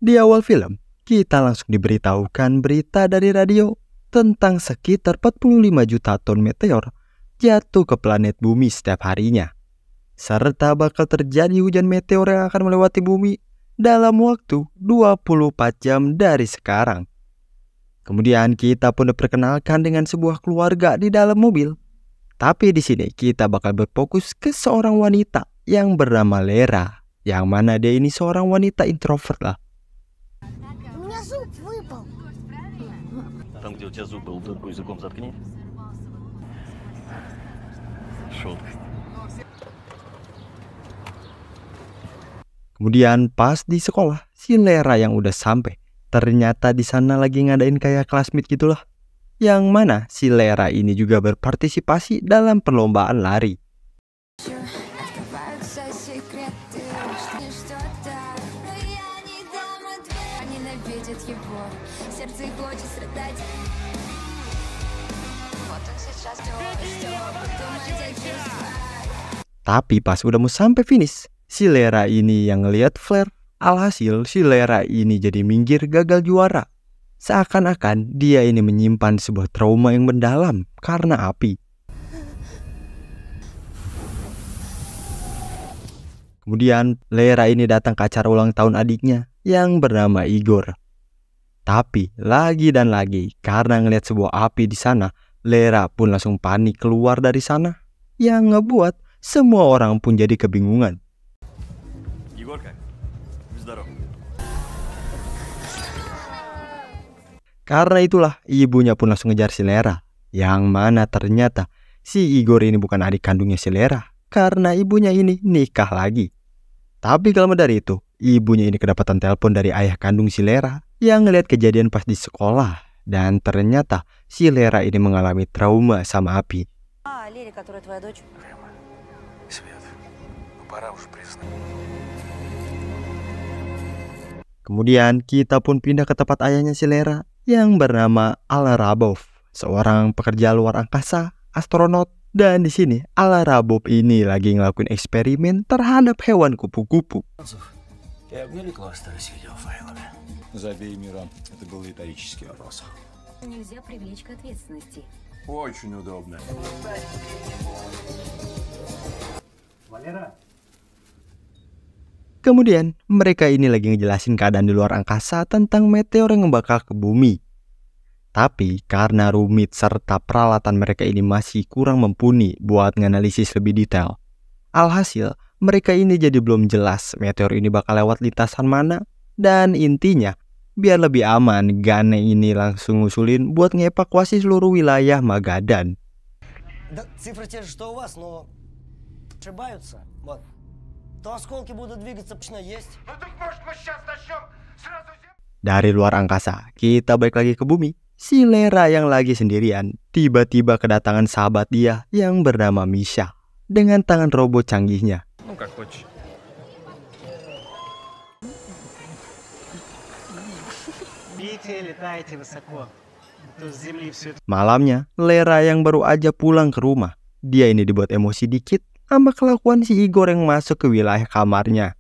Di awal film, kita langsung diberitahukan berita dari radio tentang sekitar 45 juta ton meteor jatuh ke planet bumi setiap harinya. Serta bakal terjadi hujan meteor yang akan melewati bumi dalam waktu 24 jam dari sekarang. Kemudian kita pun diperkenalkan dengan sebuah keluarga di dalam mobil. Tapi di sini kita bakal berfokus ke seorang wanita yang bernama Lera, yang mana dia ini seorang wanita introvert lah. Там, где у тебя зуб был, дырку языком заткни. Шутка. Kemudian pas di sekolah, si Lera yang udah sampai, ternyata di sana lagi ngadain kayak class meet gitulah. Yang mana si Lera ini juga berpartisipasi dalam perlombaan lari. Tapi pas udah mau sampai finish, si Lera ini yang ngelihat flare. Alhasil si Lera ini jadi minggir, gagal juara. Seakan-akan dia ini menyimpan sebuah trauma yang mendalam karena api. Kemudian Lera ini datang ke acara ulang tahun adiknya yang bernama Igor. Tapi lagi dan lagi karena ngelihat sebuah api di sana, Lera pun langsung panik keluar dari sana, yang ngebuat semua orang pun jadi kebingungan. Karena itulah ibunya pun langsung ngejar si Lera, yang mana ternyata si Igor ini bukan adik kandungnya si Lera, karena ibunya ini nikah lagi. Tapi kalau dari itu, ibunya ini kedapatan telepon dari ayah kandung si Lera yang ngeliat kejadian pas di sekolah, dan ternyata si Lera ini mengalami trauma sama api. Kemudian kita pun pindah ke tempat ayahnya si Lera yang bernama Al-Rabov, seorang pekerja luar angkasa, astronot. Dan di sini Al-Rabov ini lagi ngelakuin eksperimen terhadap hewan kupu-kupu. За обеими мирами это был исторический вопрос. Нельзя привлечь к ответственности. Очень удобно. Kemudian mereka ini lagi ngejelasin keadaan di luar angkasa tentang meteor yang bakal ke bumi. Tapi karena rumit serta peralatan mereka ini masih kurang mumpuni buat nganalisis lebih detail. Alhasil mereka ini jadi belum jelas meteor ini bakal lewat lintasan mana. Dan intinya, biar lebih aman, Gane ini langsung ngusulin buat ngevakuasi seluruh wilayah Magadan. Dari luar angkasa, kita balik lagi ke bumi. Si Lera yang lagi sendirian, tiba-tiba kedatangan sahabat dia yang bernama Misha dengan tangan robot canggihnya. Malamnya, Lera yang baru aja pulang ke rumah. Dia ini dibuat emosi dikit sama kelakuan si Igor yang masuk ke wilayah kamarnya.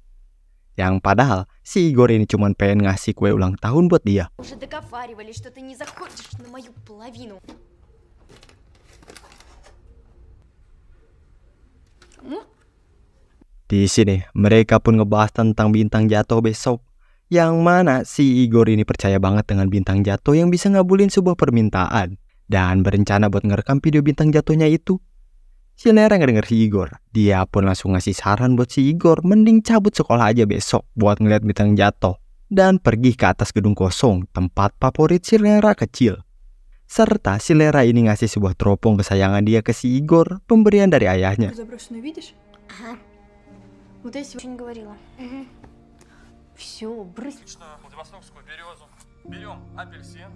Yang padahal si Igor ini cuma pengen ngasih kue ulang tahun buat dia. Di sini mereka pun ngebahas tentang bintang jatuh besok. Yang mana si Igor ini percaya banget dengan bintang jatuh yang bisa ngabulin sebuah permintaan. Dan berencana buat ngerekam video bintang jatuhnya itu. Si Lera ngedenger si Igor. Dia pun langsung ngasih saran buat si Igor mending cabut sekolah aja besok buat ngeliat bintang jatuh. Dan pergi ke atas gedung kosong, tempat favorit si Lera kecil. Serta si Lera ini ngasih sebuah teropong kesayangan dia ke si Igor, pemberian dari ayahnya.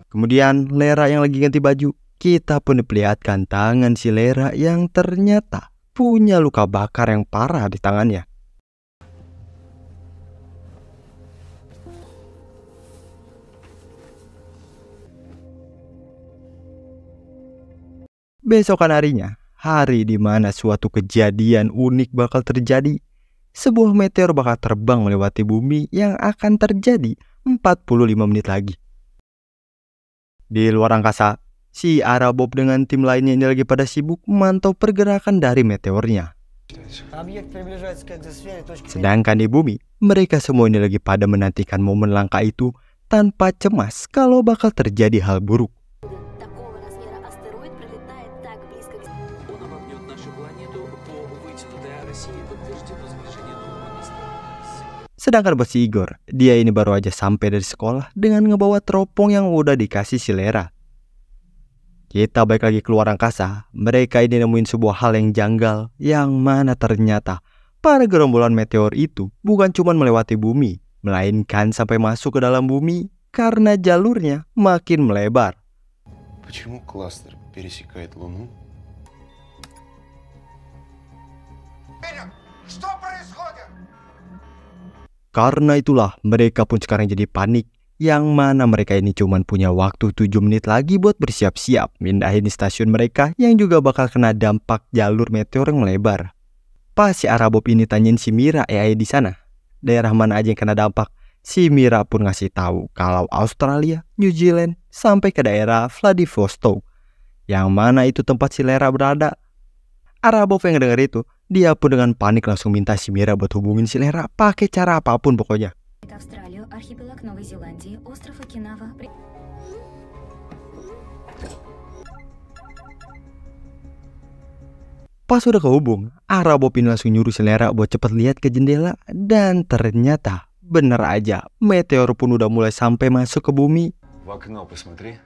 Kemudian Lera yang lagi ganti baju. Kita pun diperlihatkan tangan si Lera yang ternyata punya luka bakar yang parah di tangannya. Besokan harinya, hari di mana suatu kejadian unik bakal terjadi. Sebuah meteor bakal terbang melewati bumi yang akan terjadi 45 menit lagi. Di luar angkasa, si Arabov dengan tim lainnya ini lagi pada sibuk memantau pergerakan dari meteornya. Sedangkan di bumi, mereka semua ini lagi pada menantikan momen langka itu tanpa cemas kalau bakal terjadi hal buruk. Sedangkan bos Igor, dia ini baru aja sampai dari sekolah dengan ngebawa teropong yang udah dikasih si Lera. Kita balik lagi keluar angkasa, mereka ini nemuin sebuah hal yang janggal, yang mana ternyata para gerombolan meteor itu bukan cuma melewati bumi, melainkan sampai masuk ke dalam bumi karena jalurnya makin melebar. Почему кластер пересекает Луну? Что происходит? Karena itulah mereka pun sekarang jadi panik, yang mana mereka ini cuma punya waktu 7 menit lagi buat bersiap-siap mindahin stasiun mereka yang juga bakal kena dampak jalur meteor yang melebar. Pas si Arabov ini tanyain si Mira AI di sana, daerah mana aja yang kena dampak, si Mira pun ngasih tahu kalau Australia, New Zealand, sampai ke daerah Vladivostok, yang mana itu tempat si Lera berada. Arabov yang denger itu, dia pun dengan panik langsung minta si Mira buat hubungin si Lera pakai cara apapun pokoknya. Pas udah kehubung, Arabov ini langsung nyuruh si Lera buat cepet lihat ke jendela, dan ternyata bener aja, meteor pun udah mulai sampai masuk ke bumi. В окно посмотри.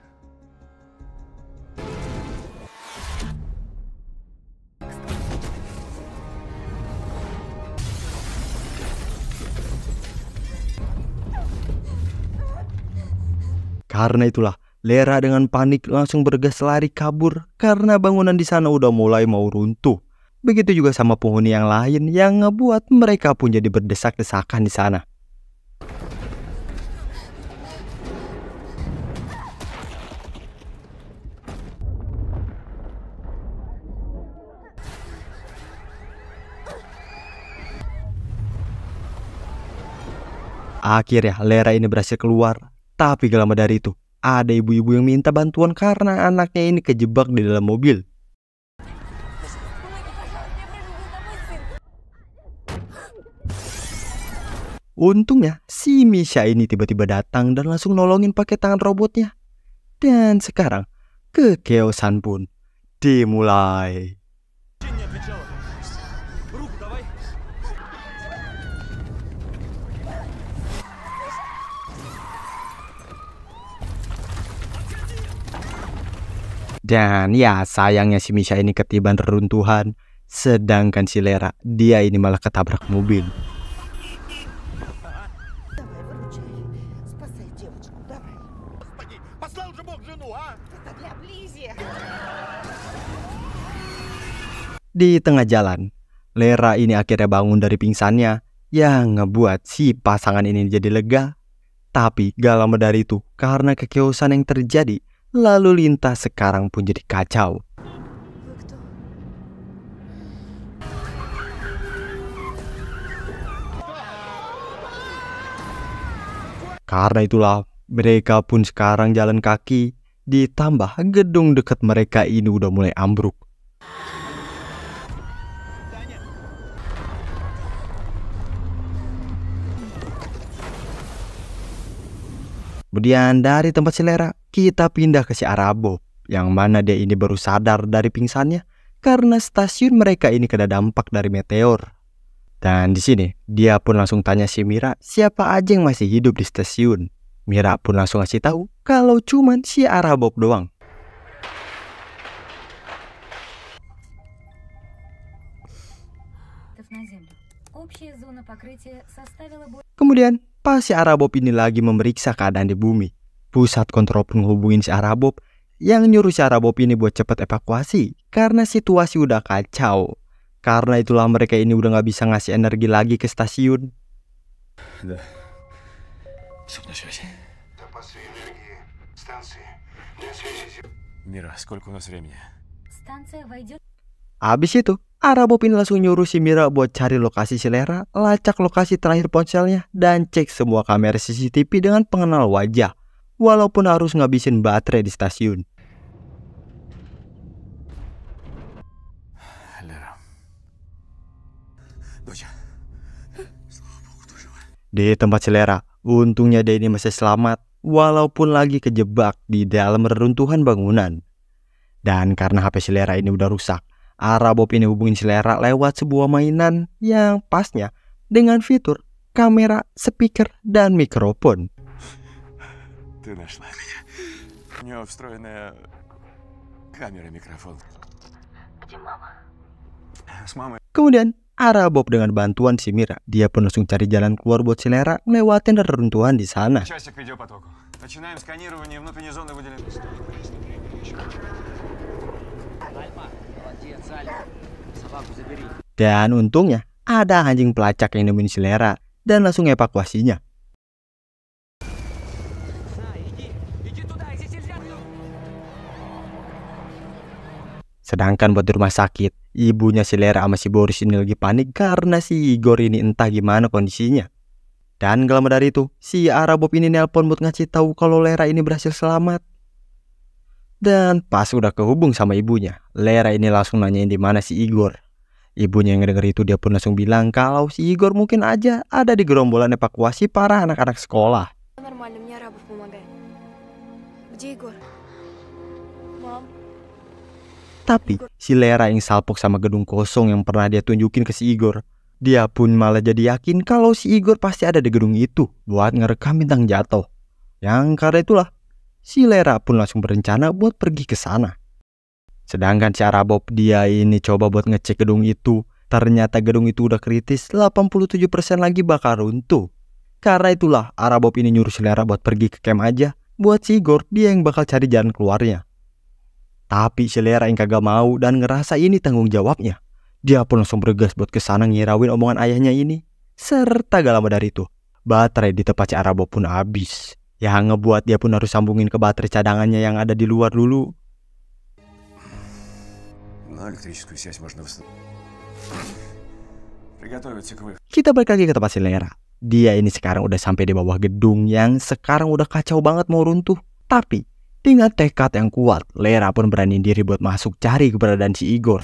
Karena itulah, Lera dengan panik langsung bergegas lari kabur karena bangunan di sana udah mulai mau runtuh. Begitu juga sama penghuni yang lain yang ngebuat mereka pun jadi berdesak-desakan di sana. Akhirnya Lera ini berhasil keluar. Tapi gak lama dari itu, ada ibu-ibu yang minta bantuan karena anaknya ini kejebak di dalam mobil. Untungnya, si Misha ini tiba-tiba datang dan langsung nolongin pakai tangan robotnya. Dan sekarang, kekeosan pun dimulai. Dan ya sayangnya si Misha ini ketiban reruntuhan, sedangkan si Lera, dia ini malah ketabrak mobil. Di tengah jalan, Lera ini akhirnya bangun dari pingsannya, yang ngebuat si pasangan ini jadi lega. Tapi gak lama dari itu, karena kekeosan yang terjadi, lalu lintas sekarang pun jadi kacau. Karena itulah mereka pun sekarang jalan kaki, ditambah gedung dekat mereka ini udah mulai ambruk. Kemudian dari tempat si Lera, kita pindah ke si Arabov, yang mana dia ini baru sadar dari pingsannya karena stasiun mereka ini kena dampak dari meteor. Dan di sini dia pun langsung tanya si Mira siapa aja yang masih hidup di stasiun. Mira pun langsung ngasih tahu kalau cuman si Arabov doang. Kemudian pas si Arabov ini lagi memeriksa keadaan di bumi, pusat kontrol pun menghubungin si Arabov yang nyuruh si Arabov ini buat cepat evakuasi karena situasi udah kacau. Karena itulah mereka ini udah gak bisa ngasih energi lagi ke stasiun. Mira, сколько у нас времени? Habis itu, Arabob ini langsung nyuruh si Mira buat cari lokasi si Lera, lacak lokasi terakhir ponselnya, dan cek semua kamera CCTV dengan pengenal wajah, walaupun harus ngabisin baterai di stasiun. Di tempat si Lera, untungnya dia ini masih selamat, walaupun lagi kejebak di dalam reruntuhan bangunan. Dan karena HP si Lera ini udah rusak, Arabob ini hubungin si Lera lewat sebuah mainan yang pasnya dengan fitur kamera, speaker, dan mikrofon. Kemudian Arabob dengan bantuan si Mira, dia pun langsung cari jalan keluar buat si Lera ngelewatin reruntuhan di sana. Dan untungnya ada anjing pelacak yang nemuin si Lera dan langsung evakuasinya. Sedangkan buat di rumah sakit, ibunya si Lera sama si Boris ini lagi panik karena si Igor ini entah gimana kondisinya. Dan gak lama dari itu, si Arabob ini nelpon buat ngasih tahu kalau Lera ini berhasil selamat. Dan pas udah kehubung sama ibunya, Lera ini langsung nanyain di mana si Igor. Ibunya yang ngedenger itu dia pun langsung bilang kalau si Igor mungkin aja ada di gerombolan evakuasi para anak-anak sekolah. Tapi si Lera yang salpok sama gedung kosong yang pernah dia tunjukin ke si Igor, dia pun malah jadi yakin kalau si Igor pasti ada di gedung itu buat ngerekam bintang jatuh. Yang karena itulah si Lera pun langsung berencana buat pergi ke sana. Sedangkan si Arabob dia ini coba buat ngecek gedung itu, ternyata gedung itu udah kritis, 87% lagi bakal runtuh. Karena itulah Arabob ini nyuruh si Lera buat pergi ke camp aja, buat si Igor dia yang bakal cari jalan keluarnya. Tapi si Lera yang kagak mau dan ngerasa ini tanggung jawabnya. Dia pun langsung bergegas buat kesana ngirawin omongan ayahnya ini. Serta gak lama dari itu, baterai di tempat si Arabob pun habis. Yang ngebuat dia pun harus sambungin ke baterai cadangannya yang ada di luar dulu. Kita balik lagi ke tempat si Lera. Dia ini sekarang udah sampai di bawah gedung yang sekarang udah kacau banget mau runtuh. Tapi dengan tekad yang kuat, Lera pun berani diri buat masuk cari keberadaan si Igor.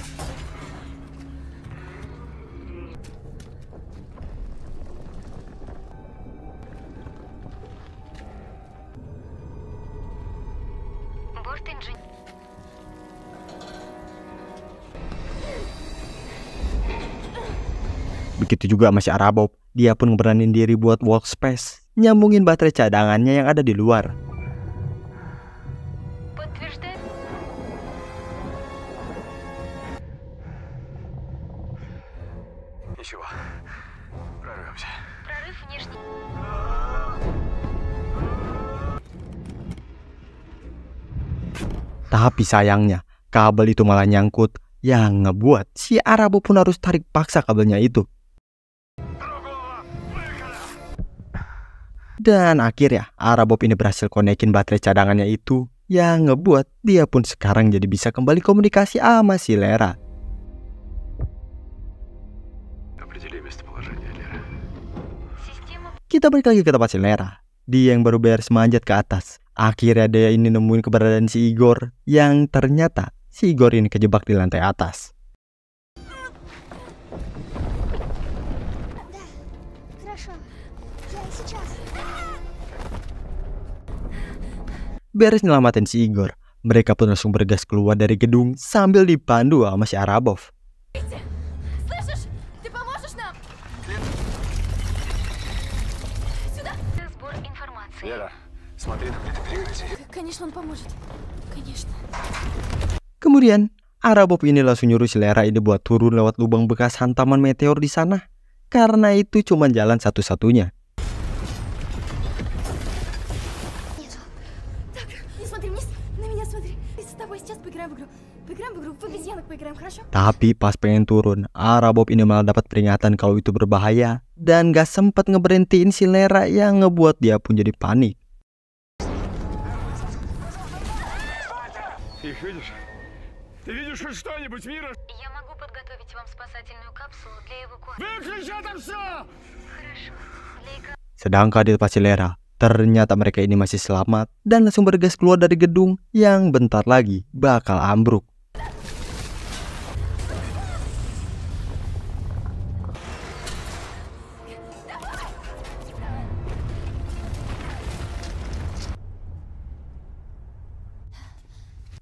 Begitu juga sama si Arabob, dia pun ngeberanin diri buat workspace, nyambungin baterai cadangannya yang ada di luar. Tapi sayangnya, kabel itu malah nyangkut, yang ngebuat si Arabob pun harus tarik paksa kabelnya itu. Dan akhirnya Arabob ini berhasil konekin baterai cadangannya itu, yang ngebuat dia pun sekarang jadi bisa kembali komunikasi sama si Lera. Kita balik lagi ke tempat si Lera. Dia yang baru beres manjat ke atas. Akhirnya dia ini nemuin keberadaan si Igor, yang ternyata si Igor ini kejebak di lantai atas. Beres nyelamatin si Igor, mereka pun langsung bergegas keluar dari gedung sambil dipandu sama si Arabob. Kemudian Arabob ini langsung nyuruh si Lera ini buat turun lewat lubang bekas hantaman meteor di sana, karena itu cuma jalan satu-satunya. Tapi pas pengen turun, Arabob ini malah dapat peringatan kalau itu berbahaya dan gak sempet ngeberhentiin si Lera yang ngebuat dia pun jadi panik. Ты видишь хоть что-нибудь, Мира? Я могу подготовить вам спасательную капсулу для эвакуации. Выключи это все! Хорошо. Sedangkan di tempat si Lera, ternyata mereka ini masih selamat dan langsung bergegas keluar dari gedung yang bentar lagi bakal ambruk.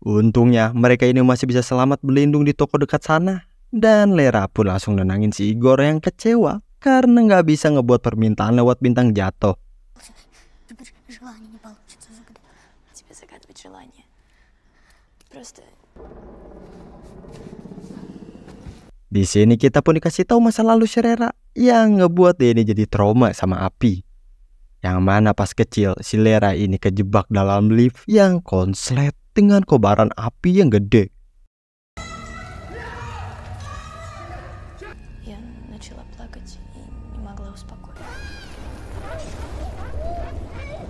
Untungnya mereka ini masih bisa selamat berlindung di toko dekat sana. Dan Lera pun langsung nenangin si Igor yang kecewa karena nggak bisa ngebuat permintaan lewat bintang jatuh. Di sini kita pun dikasih tahu masa lalu si Lera yang ngebuat dia ini jadi trauma sama api. Yang mana pas kecil si Lera ini kejebak dalam lift yang konslet dengan kobaran api yang gede.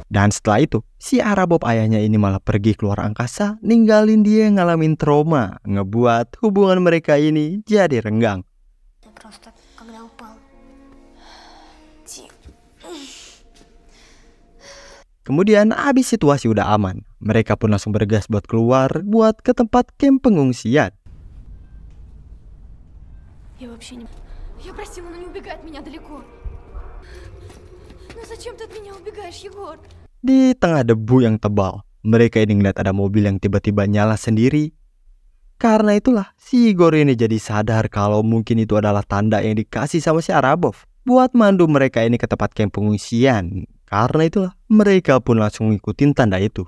Dan setelah itu, si Arabob ayahnya ini malah pergi keluar angkasa, ninggalin dia ngalamin trauma, ngebuat hubungan mereka ini jadi renggang. Kemudian abis situasi udah aman, mereka pun langsung bergegas buat keluar buat ke tempat camp pengungsian. Di tengah debu yang tebal, mereka ini ngeliat ada mobil yang tiba-tiba nyala sendiri. Karena itulah si Igor ini jadi sadar kalau mungkin itu adalah tanda yang dikasih sama si Arabov buat mandu mereka ini ke tempat camp pengungsian. Karena itulah mereka pun langsung ngikutin tanda itu.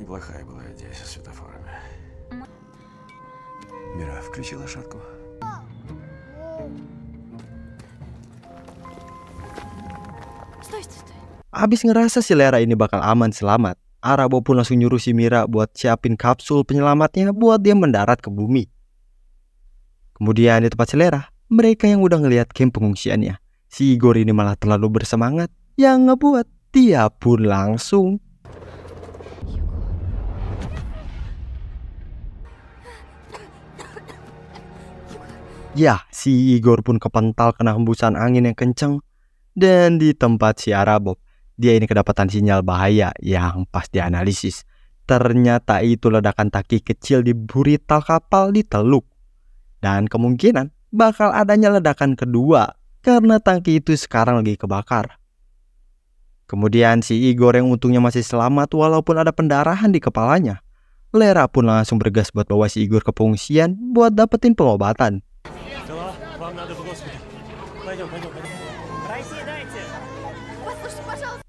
Неплохая была идея со светофорами. Мира, включи лошадку. Abis ngerasa si Lera ini bakal aman selamat, Arabo pun langsung nyuruh si Mira buat siapin kapsul penyelamatnya buat dia mendarat ke bumi. Kemudian di tempat si Lera, mereka yang udah ngelihat camp pengungsiannya, si Igor ini malah terlalu bersemangat yang ngebuat dia pun langsung si Igor pun kepental kena hembusan angin yang kenceng. Dan di tempat si Arabob, dia ini kedapatan sinyal bahaya yang pas dianalisis. Ternyata itu ledakan tangki kecil di burital kapal di Teluk. Dan kemungkinan bakal adanya ledakan kedua karena tangki itu sekarang lagi kebakar. Kemudian si Igor yang untungnya masih selamat walaupun ada pendarahan di kepalanya. Lera pun langsung bergegas buat bawa si Igor ke pengungsian buat dapetin pengobatan.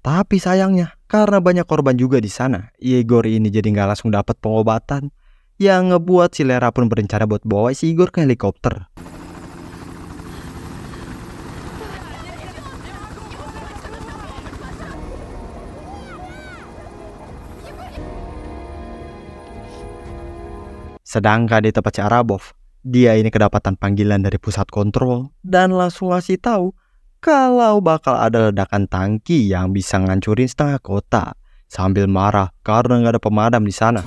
Tapi sayangnya, karena banyak korban juga di sana, Igor ini jadi nggak langsung dapat pengobatan, yang ngebuat si Lera pun berencana buat bawa si Igor ke helikopter. Sedangkan di tempat si Arabov, dia ini kedapatan panggilan dari pusat kontrol dan langsung ngasih tahu kalau bakal ada ledakan tangki yang bisa ngancurin setengah kota, sambil marah karena nggak ada pemadam di sana.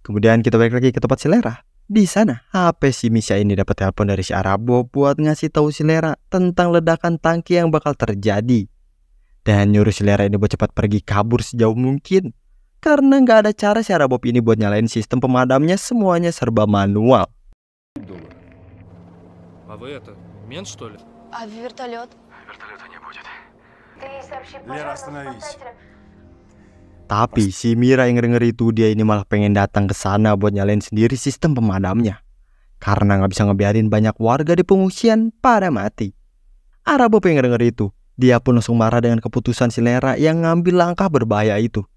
Kemudian kita balik lagi ke tempat si Lera. Di sana, HP si Misha ini dapat telepon dari si Arabo buat ngasih tahu si Lera tentang ledakan tangki yang bakal terjadi. Dan nyuruh si Lera ini buat cepat pergi kabur sejauh mungkin. Karena nggak ada cara si Arabo ini buat nyalain sistem pemadamnya, semuanya serba manual. Tapi si Mira yang denger itu, dia ini malah pengen datang ke sana buat nyalain sendiri sistem pemadamnya. Karena nggak bisa ngebiarin banyak warga di pengungsian pada mati. Arabo pengen denger itu. Dia pun langsung marah dengan keputusan si Lera yang ngambil langkah berbahaya itu.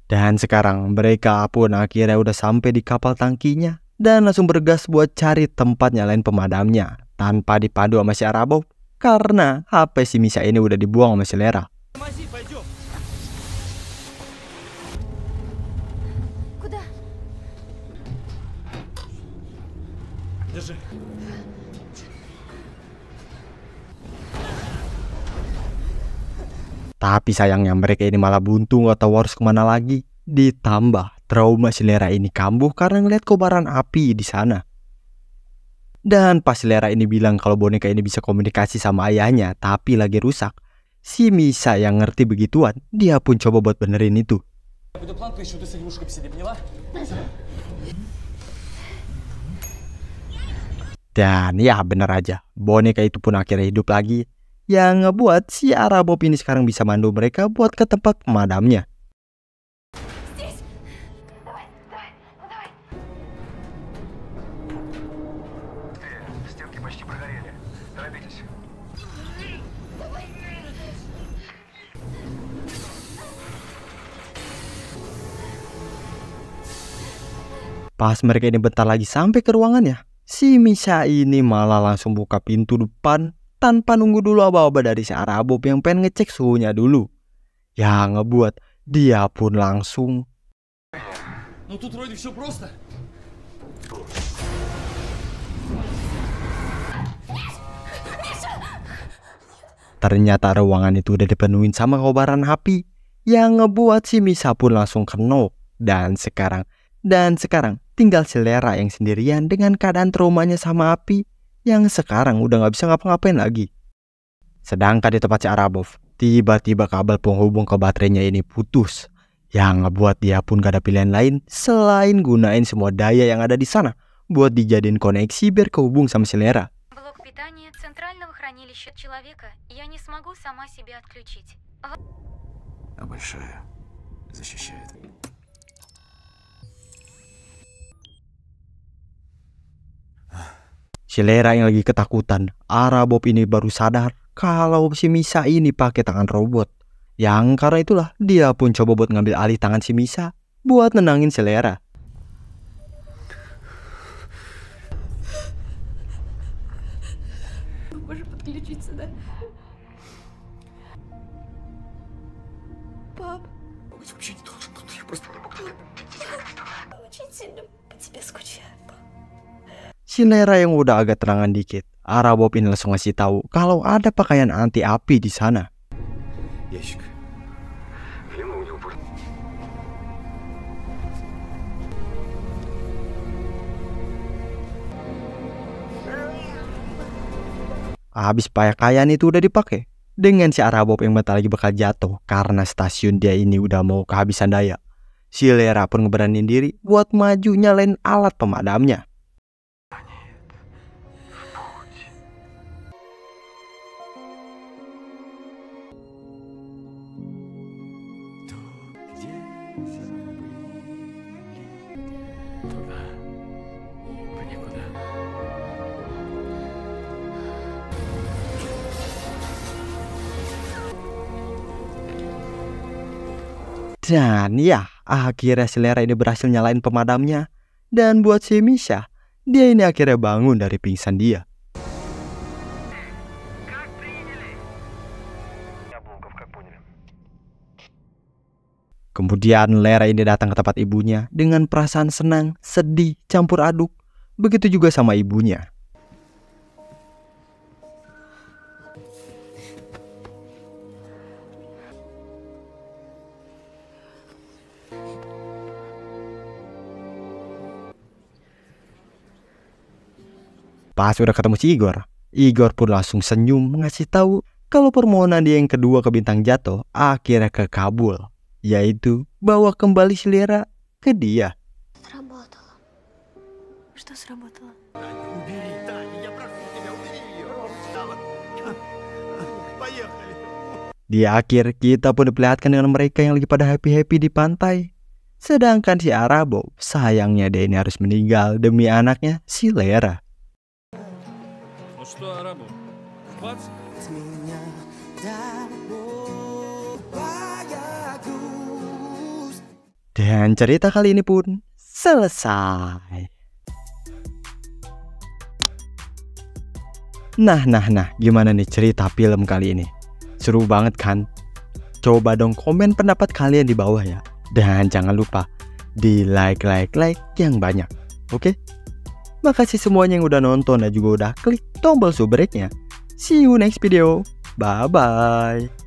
Dan sekarang mereka pun akhirnya udah sampai di kapal tangkinya dan langsung bergas buat cari tempat nyalain pemadamnya tanpa dipandu sama si Arabov karena HP si Misha ini udah dibuang sama si Lera. Tapi sayangnya mereka ini malah buntu gak tahu harus kemana lagi. Ditambah trauma si Lera ini kambuh karena ngeliat kobaran api di sana. Dan pas si Lera ini bilang kalau boneka ini bisa komunikasi sama ayahnya tapi lagi rusak, si Misha yang ngerti begituan, dia pun coba buat benerin itu. Dan ya bener aja, boneka itu pun akhirnya hidup lagi. Yang ngebuat si Arabov ini sekarang bisa mandu mereka buat ke tempat pemadamnya. Pas mereka ini bentar lagi sampai ke ruangannya, si Misha ini malah langsung buka pintu depan tanpa nunggu dulu aba-aba dari si Arabov yang pengen ngecek suhunya dulu. Yang ngebuat dia pun langsung ternyata ruangan itu udah dipenuhin sama kobaran api yang ngebuat si Misha pun langsung kena. Dan sekarang tinggal si Lera yang sendirian dengan keadaan traumanya sama api yang sekarang udah gak bisa ngapa-ngapain lagi. Sedangkan di tempat si Arabov, tiba-tiba kabel penghubung ke baterainya ini putus. Yang ngebuat dia pun gak ada pilihan lain selain gunain semua daya yang ada di sana buat dijadiin koneksi biar kehubung sama si Lera. Блок питания центрального хранилища человека я не смогу сама себя отключить. А большая защищает. Si Lera yang lagi ketakutan, Arabov ini baru sadar kalau si Misha ini pakai tangan robot. Yang karena itulah dia pun coba buat ngambil alih tangan si Misha buat nenangin si Lera. Si Lera yang udah agak terangan dikit, Arabov ini langsung ngasih tahu kalau ada pakaian anti api di sana. Habis pakaian itu udah dipakai, dengan si Arabov yang bentar lagi bakal jatuh karena stasiun dia ini udah mau kehabisan daya. Si Lera pun ngeberanin diri buat maju nyalain alat pemadamnya. Dan ya, akhirnya si Lera ini berhasil nyalain pemadamnya. Dan buat si Misha, dia ini akhirnya bangun dari pingsan dia. Kemudian Lera ini datang ke tempat ibunya dengan perasaan senang, sedih, campur aduk. Begitu juga sama ibunya. Pas udah ketemu si Igor pun langsung senyum ngasih tahu kalau permohonan dia yang kedua ke bintang jatuh akhirnya kekabul, yaitu bawa kembali si Lera ke dia. Di akhir kita pun diperlihatkan dengan mereka yang lagi pada happy-happy di pantai. Sedangkan si Arabov, sayangnya dia ini harus meninggal demi anaknya si Lera. Dan cerita kali ini pun selesai. Nah, gimana nih cerita film kali ini? Seru banget kan? Coba dong komen pendapat kalian di bawah ya. Dan jangan lupa di like yang banyak. Oke? Makasih semuanya yang udah nonton dan juga udah klik tombol subscribe-nya. See you next video. Bye-bye.